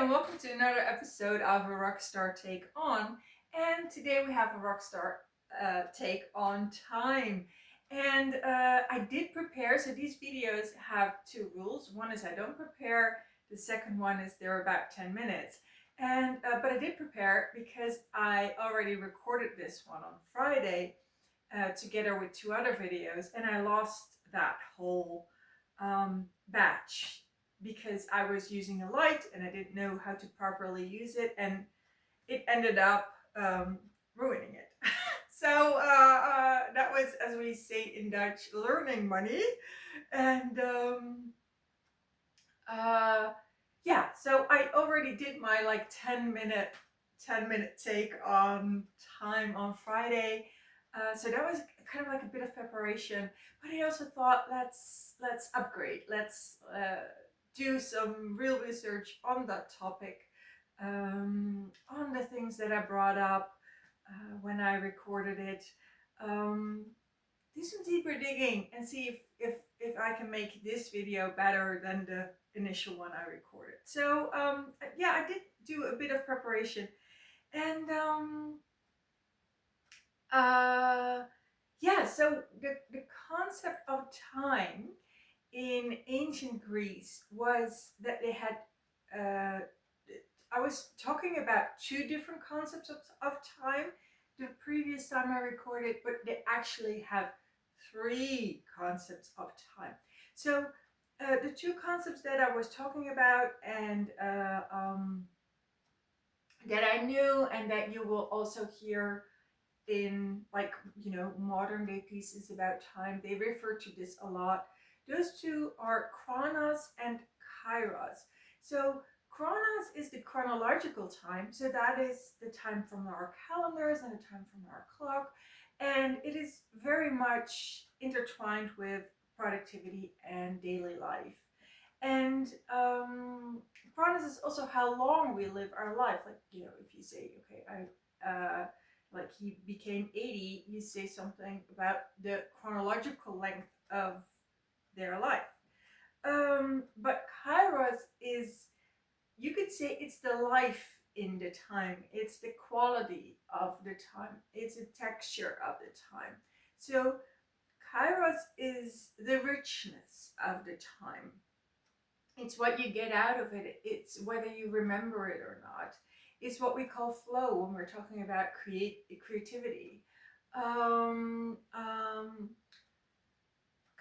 and welcome to another episode of A Rockstar Take On. And today we have a rockstar take on time. And I did prepare, so these videos have two rules. One is I don't prepare, the second one is they're about 10 minutes. And but I did prepare because I already recorded this one on Friday together with two other videos, and I lost that whole batch because I was using a light and I didn't know how to properly use it, and it ended up ruining it. So that was, as we say in Dutch, learning money. And yeah, so I already did my like 10-minute take on time on Friday. So that was kind of like a bit of preparation, but I also thought let's upgrade. Let's do some real research on that topic, on the things that I brought up when I recorded it. Do some deeper digging and see if I can make this video better than the initial one I recorded. So yeah, I did do a bit of preparation, and yeah, so the concept of time in ancient Greece was that they had I was talking about two different concepts of time the previous time I recorded, but they actually have three concepts of time. So the two concepts that I was talking about and that I knew and that you will also hear in, like, you know, modern day pieces about time, they refer to this a lot. Those two are Chronos and Kairos. So Chronos is the chronological time, so that is the time from our calendars and the time from our clock, and it is very much intertwined with productivity and daily life. And Chronos is also how long we live our life. Like, you know, if you say, okay, like he became 80, you say something about the chronological length of their life. But Kairos is, you could say, it's the life in the time, it's the quality of the time, it's the texture of the time. So Kairos is the richness of the time. It's what you get out of it. It's whether you remember it or not. It's what we call flow when we're talking about creativity.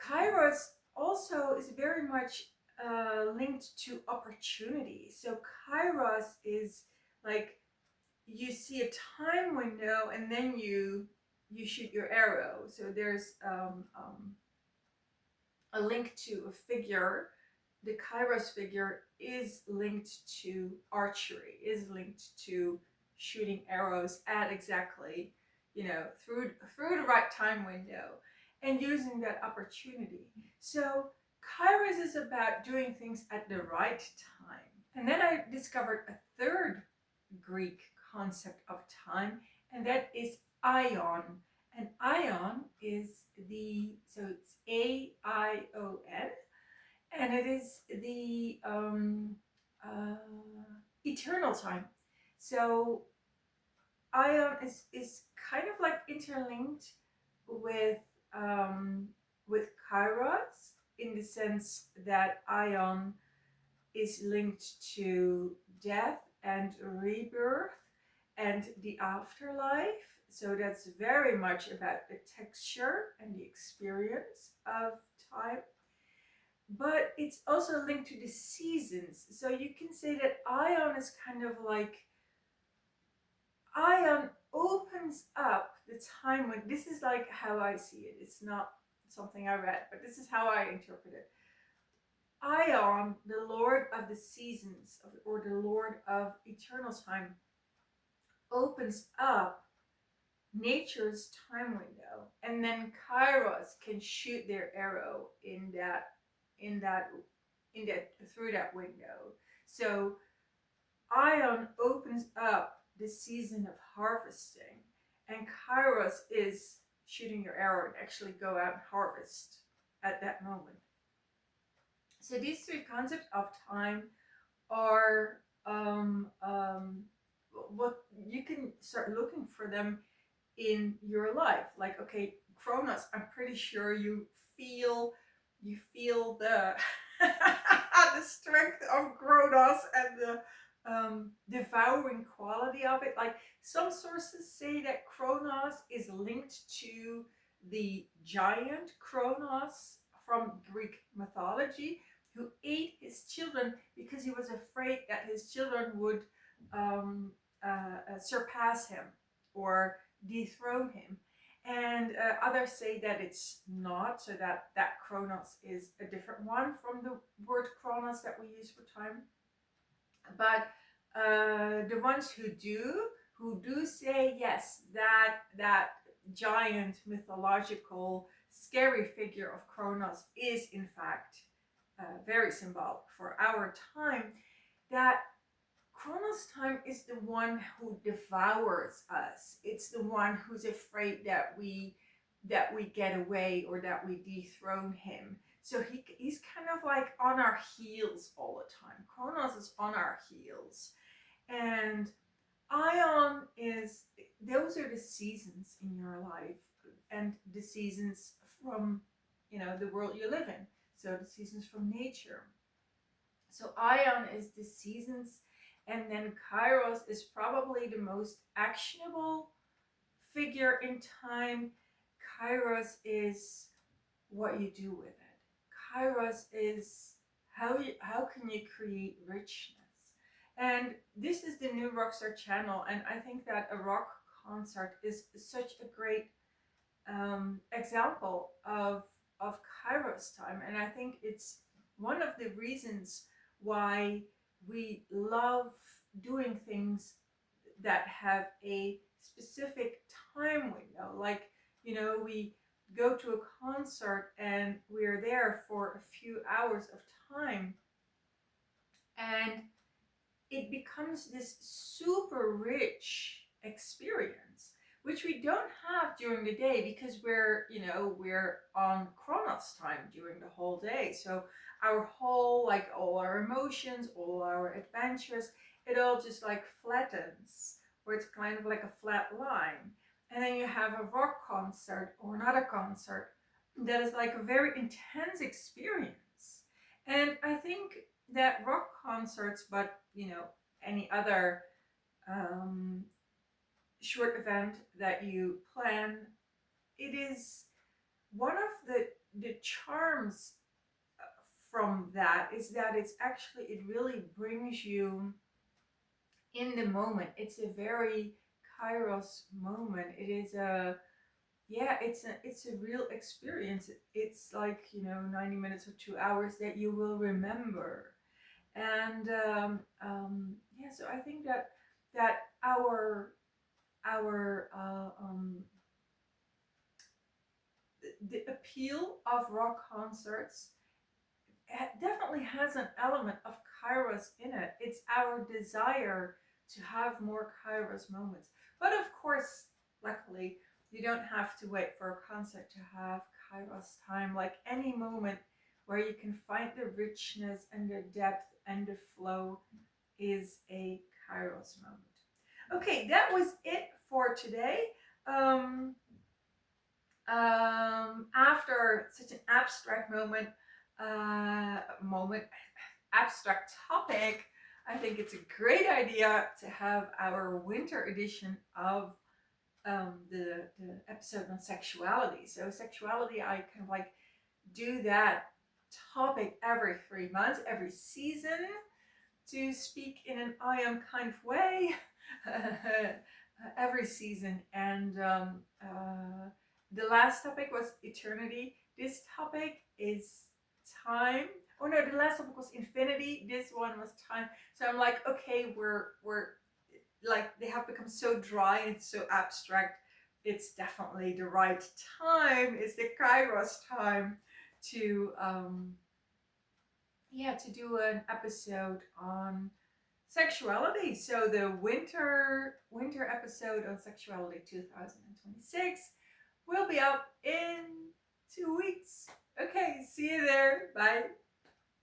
Kairos also is very much linked to opportunity. So Kairos is like, you see a time window and then you shoot your arrow. So there's a link to a figure. The Kairos figure is linked to archery, is linked to shooting arrows at exactly, you know, through the right time window and using that opportunity. So Kairos is about doing things at the right time. And then I discovered a third Greek concept of time, and that is Aion. And Aion is so it's AION, and it is the eternal time. So Aion is kind of like interlinked with Kairos, in the sense that Aion is linked to death and rebirth and the afterlife. So that's very much about the texture and the experience of time. But it's also linked to the seasons. So you can say that Aion is kind of like, Aion opens up the time when, this is like how I see it. It's not something I read, but this is how I interpret it. Aion, the Lord of the seasons, or the Lord of eternal time, opens up nature's time window, and then Kairos can shoot their arrow in that through that window. So Aion opens up the season of harvesting, and Kairos is shooting your arrow and actually go out and harvest at that moment. So these three concepts of time are can start looking for them in your life. Like, okay, Chronos, I'm pretty sure you feel the the strength of Chronos and the devouring quality of it. Like, some sources say that Chronos is linked to the giant Chronos from Greek mythology, who ate his children because he was afraid that his children would surpass him or dethrone him. And others say that it's not, so that Chronos is a different one from the word Chronos that we use for time. But the ones who do say yes, that giant mythological scary figure of Chronos is in fact very symbolic for our time, that Chronos time is the one who devours us. It's the one who's afraid that we get away or that we dethrone him. So he's kind of like on our heels all the time. Chronos is on our heels. And Aion is, those are the seasons in your life, and the seasons from, the world you live in. So the seasons from nature. So Aion is the seasons, and then Kairos is probably the most actionable figure in time. Kairos is what you do with it. Kairos is how can you create richness. And this is the new Rockstar channel, and I think that a rock concert is such a great example of Kairos time, and I think it's one of the reasons why we love doing things that have a specific time window. Like, we go to a concert and we're there for a few hours of time, and it becomes this super rich experience, which we don't have during the day because we're on Chronos time during the whole day. So our whole, like, all our emotions, all our adventures, it all just like flattens, where it's kind of like a flat line. And then you have a rock concert or another concert that is like a very intense experience. And I think that rock concerts, but any other short event that you plan, it is one of the charms from that is that it really brings you in the moment. It's a very Kairos moment. It is it's a real experience. It's like 90 minutes or 2 hours that you will remember. And so I think that our the appeal of rock concerts definitely has an element of Kairos in it. It's our desire to have more Kairos moments. But of course, luckily, you don't have to wait for a concert to have Kairos time. Like, any moment where you can find the richness and the depth and the flow is a Kairos moment. Okay, that was it for today. After such an abstract abstract topic, I think it's a great idea to have our winter edition of the episode on sexuality. So sexuality, I kind of like do that topic every 3 months, every season, to speak in an I am kind of way every season. And the last topic was eternity. This topic is time. Oh no, the last topic was infinity. This one was time. So I'm like, okay, we're like, they have become so dry and so abstract. It's definitely the right time. It's the Kairos time to do an episode on sexuality. So the winter episode on sexuality 2026 will be up in 2 weeks. Okay, see you there. Bye.